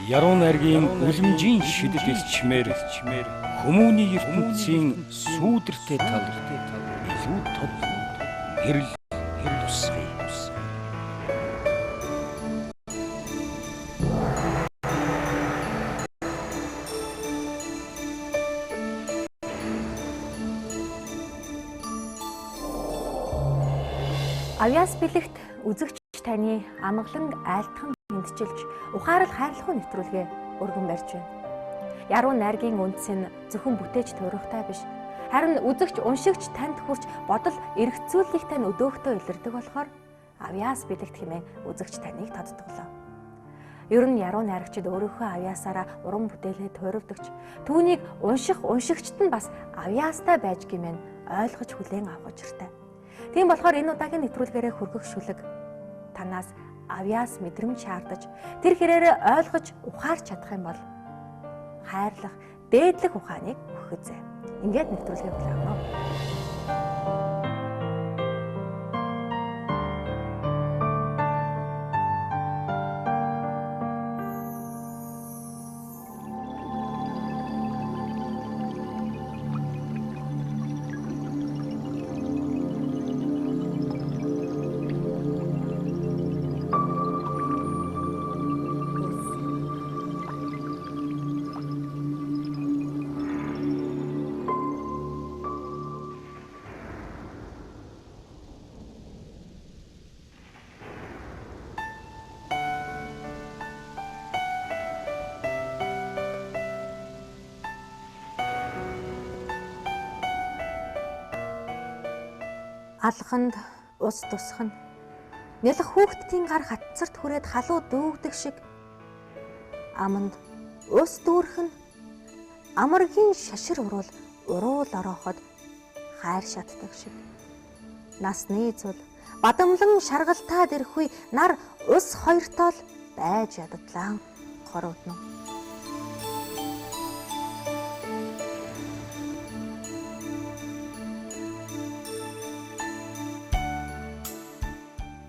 Яруу найргийн үлэмжийн шидэд ирчмээр хүмүүний ертөнцийн сүүдэртэй тал илүү тод хэрэл тусгая. Авьяас бэлэгт үзэгч таны амгалан айлтхан мэдчилж ухаарал хайрлах нэвтрүүлгээ өргөн барьж байна. Яруу найргийн үндэс нь зөвхөн бүтээж туурахтай биш. Харин үзэгч, уншигч танд хүрч бодол эргэцүүлэх тань өдөөгтөө илэрдэг болохоор авьяас бэлэгт хэмээн үзэгч таныг тодтоглоо. Ер нь яруу найрагчид өөрийнхөө авьяасаараа уран бүтээлээ туйравдагч, түүнийг уншигчд нь бас авьяастай байж гэмээн ойлгож хүлээн авах учиртай. Тийм болохоор энэ удаагийн нэвтрүүлгээрээ хүргэх шүлэг танаас авьяас мэдрэмж шаардаж тэр хэрээрээ ойлгож ухаарч чадах юм бол хайрлах, дээдлэх ухааныг өгөх үзье. Ингээд нэвтрүүлгээ хүлээнэ. Алханд ус тусах нь нялх хүүхдийн гар хатцарт хүрээд халуу дүүгдэг шиг аманд ус дүүрэх нь амаргийн шашир уруул орооход хайр шатдаг шиг насны зул бадамлан шаргалтаад ирэхгүй нар ус хоёртоо л байж ядадлаа хорогдно.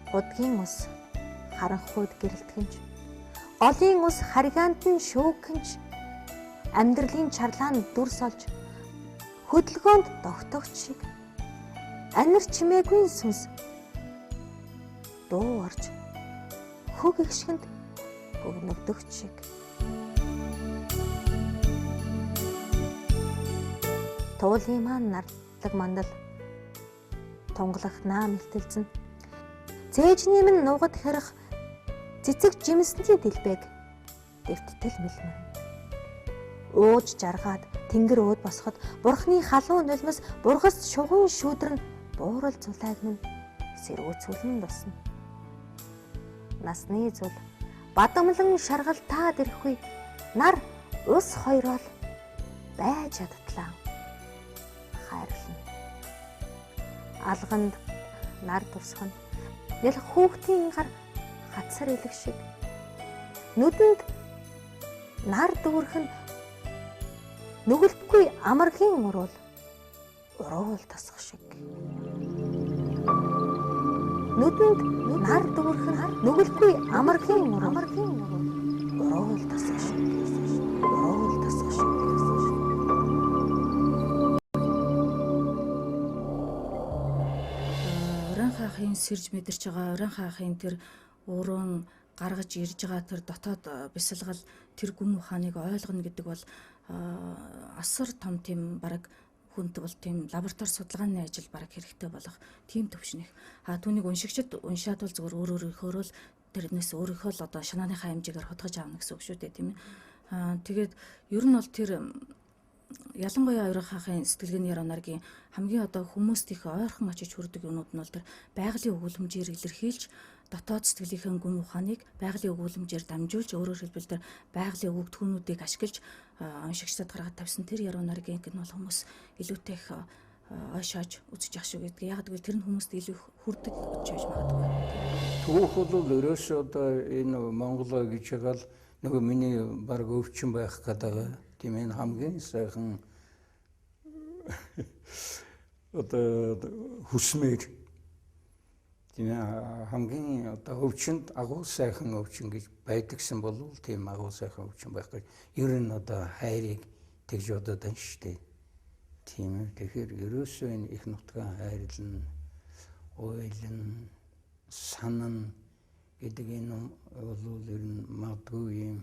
Удгийн ус харанхуйд гэрэлтгэнч, голын ус харгаанд нь шүүгэнч, амьдралын чарлаанд дүр солж, хөдөлгөөнд тогтогч шиг, анир чимээгүй сүнс дуу орж, хөг ихшгэнд бөгнөгдөгч шиг. Туулын маань нартлаг мандал, тунгалах наам илтэлцэн, цээжний минь нугад хэрэх цэцэг жимсний дэлбэг дэвттэл мэлмэн. Ууж жаргаад тэнгэр өөд босоход бурхны халуун нулимс бургаст шугуун шүүдрэн буурал зулайг минь сэргүүцүүлэн дусна. Насны зул бадамлан шаргалтаад ирэхгүй нар ус хоёроо л байж чадтлаа хайрлана. Алганд нар тусах нь нялх хүүхдийн гар хатсар илэг шиг нүдэнд нар дүүрэх нь нүгэлтгүй амаргийн уруул тасах шиг. Нүдэнд нар дүүрэх нь нүгэлтгүй амаргийн уруул тасах шиг. Хаахын сэрж мэдэрч байгаа уран хаахын тэр өрөөн гаргаж ирж байгаа тэр дотоод бясалгал тэр гүн ухааныг ойлгоно гэдэг бол асар том тийм бараг хүнд бол тийм лаборатори судалгааны ажил бараг хэрэгтэй болох тийм төвшнөх. Түүнийг уншигчд уншаад бол зөвхөн өөрийнхөө л тэрнээс өөрийнхөө л одоо шанааныхаа хэмжээгээр хотгож аавна гэсэн үг шүү дээ, тийм ээ. Тэгээд ер нь бол тэр ялангуяа уран хаахын сэтгэлгээний яруу найргийн хамгийн одоо хүмүүст их ойрхон очиж хүрдэг юмнууд нь бол тэр байгалийн өгүүлэмжээр илэрхийлж дотоод сэтгэлийнхээ гүн ухааныг байгалийн өгүүлэмжээр дамжуулж өөрөөр хэлбэл тэр байгалийн өгөгдгүүнүүдийг ашиглаж уншигчдад гаргаж тавьсан тэр яруу найргийн гэн бол хүмүүс илүүтэй их ойшоож үзэж явах шүү гэдэг. Яг гэвэл тэр нь хүмүүст илүү хүрдэг гэж байж магадгүй. Түүх бол ерөөсөө одоо энэ Монголоо гэж байгаа л нөгөө миний баг өвчин байх гэдэг. Тийм энэ хамгийн сайхан одоо хүсмээр Тийм хамгийн одоо өвчнөд агуу сайхан өвчин гэж байдагсан бол тийм агуу сайхан өвчин байхгүй. Ер нь одоо хайрыг тэгж бодоод байна шүү дээ. Тийм ээ. Тэгэхээр ерөөсөө энэ их нутгийн хайрлан, уйлан, санан гэдэг энэ бол ер нь магадгүй юм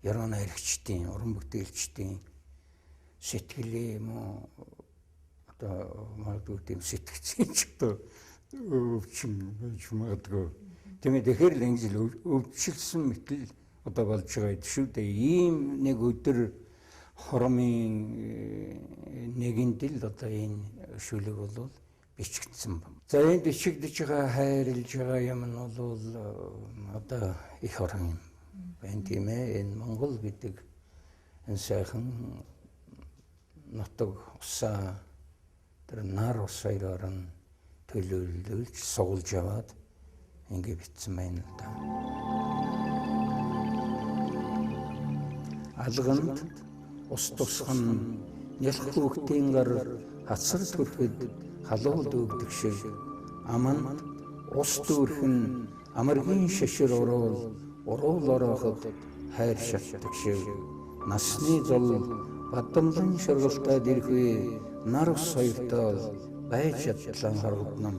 яруу найрагчдын, уран бүтээлчдийн сэтгэлээ юм уу одоо магадгүй тийм сэтгцийн ч одоо өвчин байж магадгүй. Тэгэхээр л ингэж өвчлсөн мэтэл одоо болж байгаа шүү дээ. Ийм нэг өдөр хормын нэгэнд л одоо энэ шүлэг бол бичигдсэн байна. За энэ бичигдэж байгаа хайрлж байгаа юм нь бол одоо их орон юм байна тийм ээ. Энэ Монгол гэдэг энэ сайхан нутаг усаа тэр нар ус хоёроор нь төлөөлж суулж яваад ингэ битсэн байна л да. Алганд ус тусхан нялх хүүхдийн гар хацар төрөхөд халуул дүүгдэг шиг аман ус дүүрхэн амаргийн шашир уруул орооход хайр шатдаг шиг насны зол бадамлан шаргалтад ирэхгүй нар ус хоёртой байж чадлан харагдана.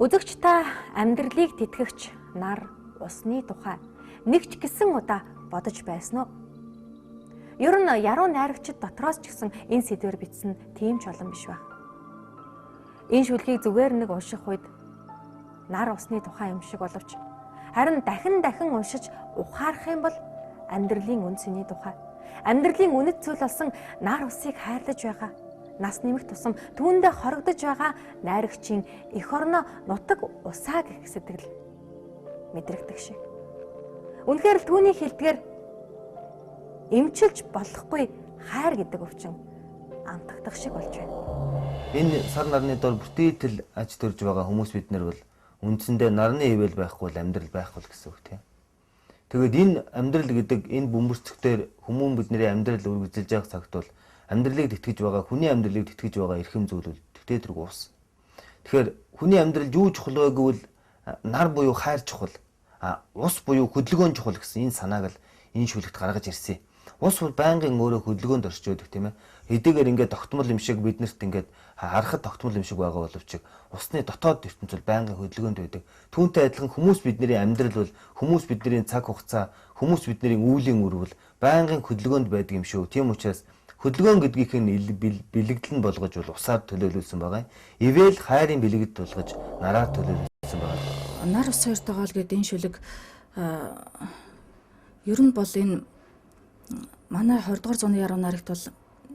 Үзэгч та амьдралыг тэтгэгч нар усны тухай нэг ч гэсэн удаа бодож байсан уу? Ер нь яруу найрагчид дотроос ч гэсэн энэ сэдвээр бичсэн тийм ч олон биш байна. Энэ шүлгийг зүгээр нэг унших үед нар усны тухай юм шиг боловч харин дахин уншиж ухаарах юм бол амьдралын үн цэний тухай, амьдралын үнэт зүйл болсон нар усыг хайрлаж байгаа, нас нэмэх тусам түүндээ хорогдож байгаа найрагчийн эх орноо нутаг усаа гэх сэтгэл мэдрэгдэх шиг. Үнэхээр л түүний хэлдгээр эмчилж болохгүй хайр гэдэг өвчин амтагдах шиг болж байна. Энэ сар нарны дор бүтээтэл аж төрж байгаа хүмүүс бид нар бол үндсэндээ нарны ивэл байхгүй бол амьдрал байхгүй гэсэн үг тийм. Тэгээд энэ амьдрал гэдэг энэ бөмбөрцөгтөр хүмүүн бидний амьдрал үргэлжилж байгаа цагт бол амьдралыг тэтгэж байгаа, хүний амьдралыг тэтгэж байгаа эрхэм зүйл бол тэтгэдэг ус. Тэгэхээр хүний амьдрал юу чухал вэ гэвэл нар буюу хайр чухал, ус буюу хөдөлгөөн чухал гэсэн энэ санааг л энэ шүлэгт гаргаж ирсэн. Ус бол байнгын өөрөө хөдөлгөөнд оршиж байдаг тийм ээ. Хэдийгээр ингээд тогтмол юм шиг биднэрт ингээд харахад тогтмол юм шиг байгаа боловч усны дотоод ертөнц бол байнгын хөдөлгөөнд байдаг. Түүнтэй адилхан хүмүүс бидний амьдрал бол хүмүүс бидний цаг хугацаа, хүмүүс бидний үүлийн үр бол байнгын хөдөлгөөнд байдаг юм шүү. Тийм учраас хөдөлгөөн гэдгийнх нь бэлэгдэл нь болгож бол усаар төлөөлүүлсэн байгаа. Ивэл хайрын бэлэгдэл болгож нараар төлөөлүүлсэн байгаа. Нар ус хоёртойгоо л гэдэг энэ шүлэг ер нь бол энэ манай 20 дугаар зууны яруу найрагт бол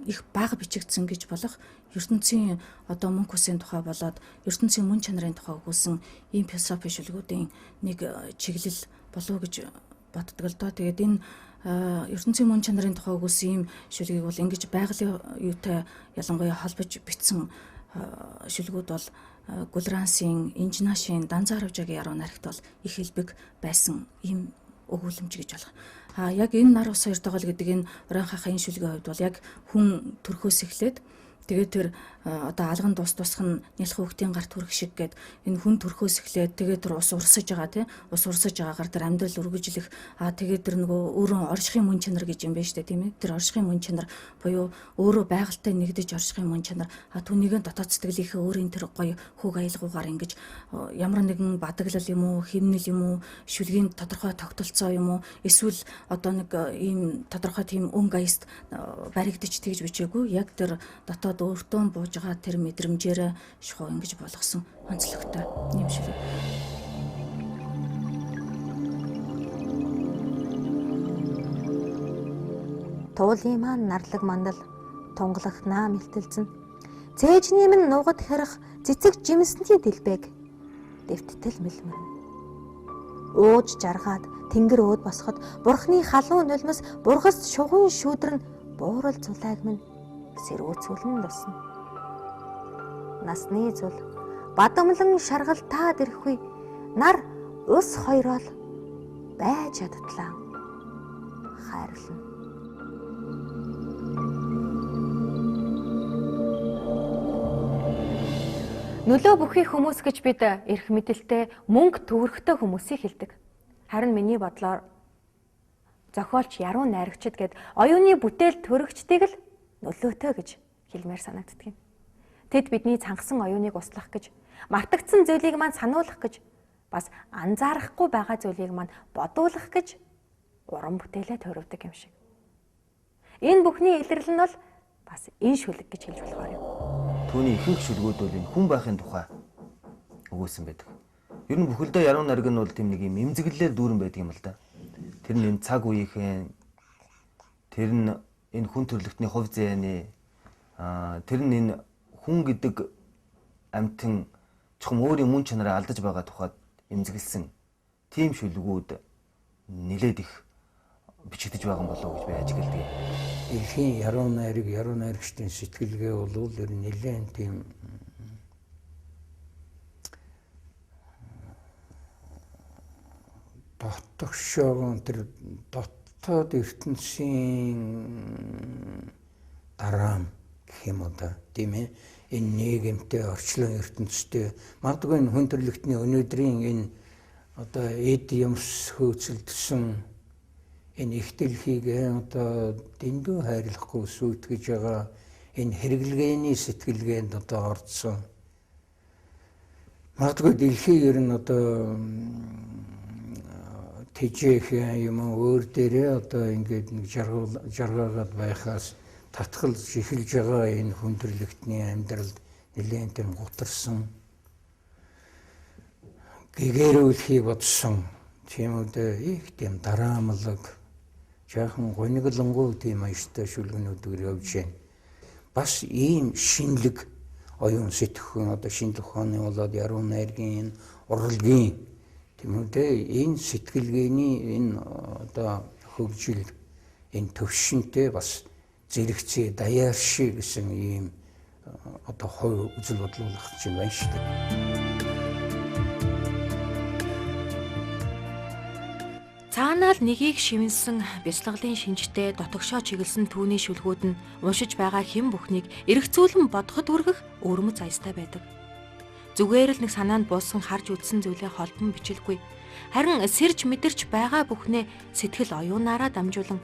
их бага бичигдсэн гэж болох ертөнцийн одоо мөнх үсийн тухай болоод ертөнцийн мөн чанарын тухай өгүүлсэн ийм философи шүлгүүдийн нэг чиглэл болов гэж боддог л доо. Тэгээд энэ ертөнцийн мөн чанарын тухай өгүүлсэн ийм шүлгийг бол ингэж байгалийн юутай ялангуяа холбож бичсэн шүлгүүд бол Гулрансын, Инжинашийн, Данзааравжагийн яруу найрагт бол их хэлбэг байсан ийм өгүүлэмж гэж болох. Яг энэ нар ус хоёртойгоо л гэдэг энэ уран хахын шүлгийн хувьд бол яг хүн төрхөөс эхлээд тэгээд тэр одоо алган тусах нь нялх хүүхдийн гарт хүрэх шиг гээд энэ хүн төрхөөс эхлээд тэгээд тэр ус урсаж байгаа тийм ус урсаж байгаагаар тэр амьдрал үргэлжлэх тэгээд тэр нөгөө өөрөө оршихын мөн чанар гэж юм байна шүү дээ тийм ээ. Тэр оршихын мөн чанар буюу өөрөө байгальтай нэгдэж оршихын мөн чанар түүнийг дотоод сэтгэлийнхээ өөрийн тэр гоё хөг аялгуугаар ингэж ямар нэгэн бадаглал юм уу хэмнэл юм уу шүлгийн тодорхой тогтолцоо юм уу эсвэл одоо нэг ийм тодорхой тийм өнгө аяст баригдаж тэгж бичээгүй яг тэр дотоод өөртөө бууж байгаа тэр мэдрэмжээр шухуу ингэж болгосон онцлогтой юм шиг. Туулын маань нарлаг мандал тунгалах наам илтэлцэн цээжний минь нугад хэрэх цэцэг жимсний дэлбэг дэвттэл мэлмэн. Ууж жаргаад тэнгэр өөд босоход бурхны халуун нулимс бургаст шугуун шүүдрэн буурал зулайг минь сэрүүцүүлэн лусна. Насны зул бадамлан шаргалтаад ирэхгүй нар ус хоёроо байж чадтлаа хайрлана. Нөлөө бүхий хүмүүс гэж бид эрх мэдэлтэй мөнгө төгрөгтэй хүмүүсийг хэлдэг. Харин миний бодлоор зохиолч яруу найрагчид гэд оюуны бүтээл төрөгчдийг л нөлөөтэй гэж хэлмээр санагддаг юм. Тэд бидний цангасан оюуныг услах гэж, мартагдсан зүйлийг маань сануулах гэж, бас анзаарахгүй байгаа зүйлийг маань бодуулах гэж уран бүтээлээ төрөвдөг юм шиг. Энэ бүхний илэрлэл нь бол бас энэ шүлэг гэж хэлж болохоор юм. Түүний ихэнх шүлгүүд бол энэ хүн байхын тухай өгөөсөн байдаг. Ер нь бүхэлдээ яруу найраг нь бол тийм нэг юм эмзэглэлээр дүүрэн байдаг юм л да. Тэр нь энэ цаг үеийнхэн, тэр нь энэ хүн төрлөختний хувь зээний, тэр нь энэ хүн гэдэг амьтан чухам өөрийн мөн чанараа алдаж байгаа тухайд эмзэглсэн тийм шүлгүүд нэлээд их бичигдэж байгаа юм болов уу гэж би ажиглалдаг. Дэлхийн яруу найрагчдын сэтгэлгээ бол ер нь нэлээд тийм дотогшоогон тэр дотоод ертөнцийн дараам гэх юм уу да, тийм ээ. Энэ нийгэмтэй орчлон ертөнцтэй магадгүй энэ хүн төрлөختний өнөөдрийн энэ одоо эд юмс хөөцөлдсөн энэ их дэлхийг одоо дэндүү хайрлахгүй сүйтгэж байгаа энэ хэрэглгээний сэтгэлгээнд одоо орцсон. Магадгүй дэлхий ер нь одоо тэжээх юм өөр дээрээ одоо ингээд нэг жаргаагаад байхаас татгалж эхэлж байгаа энэ хүн төрлөختний амьдралд нэлээд тийм гутарсан, гэгэрүүлэхийг бодсон тийм үү, их тийм дараамлаг, жаахан гониглонгуй тийм ааштай шүлгэнүүдээр явж байна. Бас ийм шинэлэг оюун сэтгэхүйн одоо шинжлэх ухааны болоод яруу найргийн урлагийн тийм үү, энэ сэтгэлгээний энэ одоо хөгжил, энэ төвшинтэй бас зэрэгцээ даяарши гэсэн ийм одоо хувь үзэл бодлуулах юм байна шүү дээ. Цаанаал нэгийг шивнсэн бяцлаглалын шинжтэй дотогшоо чиглэсэн түүний шүлгүүд нь уншиж байгаа хэн бүхнийг эргцүүлэн бодоход хүргэх өвөрмөц аястай байдаг. Зүгээр л нэг санаанд буусан харж үзсэн зүйлээ холбон бичлэхгүй. Харин сэрж мэдэрч байгаа бүхнээ сэтгэл оюунаараа дамжуулан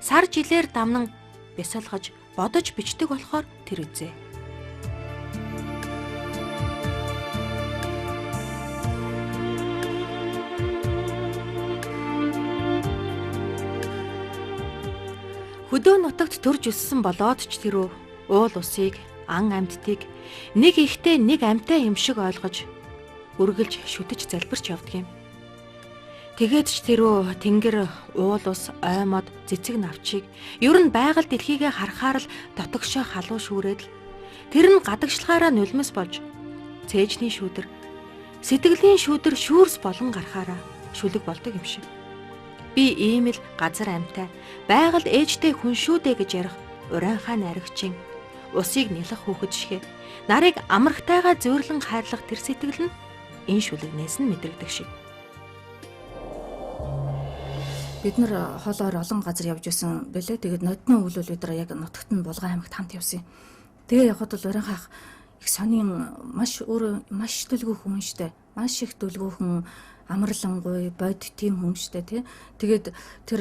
сар жилээр дамнан бясалгаж бодож бичдэг болохоор тэр үзээ. Хөдөө нутагт төрж өссөн болоод ч тэр уул усыг, ан амьтдыг нэг ихтэй нэг амьтаа юм шиг ойлгож үргэлж шүтэж залбирч явдаг юм. Тэгээд ч тэрөө тэнгэр, уул ус, оймод, цэцэг навчийг ер нь байгаль дэлхийгээ харахаар л дотогшоо халуун шүүрээд л тэр нь гадагшлахаараа нулимс болж цээжний шүүдэр, сэтгэлийн шүүдэр шүүрс болон гарахаараа шүлэг болдог юм шиг. Би ийм л газар амьтаа, байгаль ээжтэй хүн шүүдэ гэж ярих урайхаа найрагчин, усыг нялах хүүхэд шигэ, нарыг амрагтайгаа зөөрлөн хайрлах тэр сэтгэл нь энэ шүлэгнээс нь мэдрэгдэг шиг. Бид нар хоолоор олон газар явж байсан бэлээ. Тэгээд нодны үйл бол бид нар яг нутагт нь Булган аймагт хамт явсан юм. Тэгээ явхад бол уран хаах их сонин маш төлгөө хүн штэ. Маш их төлгөө хүн, амарлангуй, бод тийм хүн штэ тий. Тэгээд тэр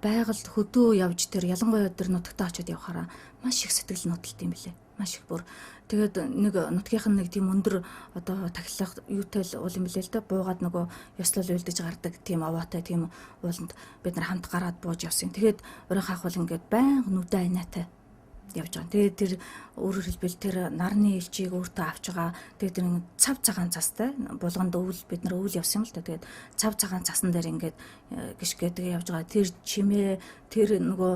байгальд хөдөө явж тэр ялангуяа тэр нутагтаа очиод явхаараа маш их сэтгэл нотолт юм билээ. Маш их бүр. Тэгээд нэг нутгийнх нь нэг тийм өндөр одоо тахилах юутай л уул юм билээ л да. Буугаад нөгөө ёслол уйлдаж гардаг тийм аваатай тийм ууланд бид нар хамт гараад бууж явсан. Тэгээд уран хаах бол ингээд байнга нүдэ айнаатай явж байгаа. Тэгээд тэр өөрөөр хэлбэл тэр нарны элчийг өөртөө авч байгаа. Тэгээд тэр цав цагаан цастай булганд өвөл бид нар өвөл явсан юм л да. Тэгээд цав цагаан цасан дээр ингээд гიშгээдэг явж байгаа. Тэр чимээ тэр нөгөө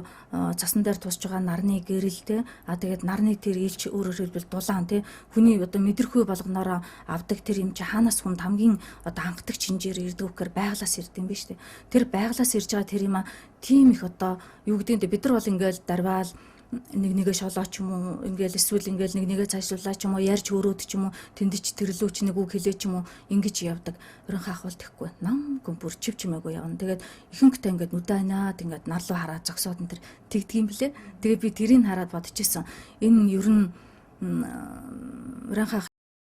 цасан дээр тусж байгаа нарны гэрэлтэй. Тэгээд нарны тэр элч өөрөөр хэлбэл дулаан тий хүний одоо мэдрэхүй болгоноороо авдаг тэр юм чи хаанаас хүнд хамгийн одоо хангадаг чинжээр ирдэг гэхээр байглаас ирдэг юм биш үү? Тэр байглаас ирж байгаа тэр юм тийм их одоо юу гэдэг нь бид нар бол ингээд дарвал нэгээ шолоо ч юм уу ингээл эсвэл ингээл нэгээ цаашлуулаа ч юм уу ярьж өрөөд ч юм уу тэндэж тэрлүү ч нэг үг хэлээ ч юм уу ингэж явдаг. Өрөн хаах бол тэхгүй нам бүр чив чимээгүй явна. Тэгээд ихэнхдээ ингээд нүдэнаад ингээд нар руу хараад зогсоод энэ төр тэгдэг юм блэ. Тэгээд би тэрийг хараад бодчихсон. Энэ ер нь өрөн хаах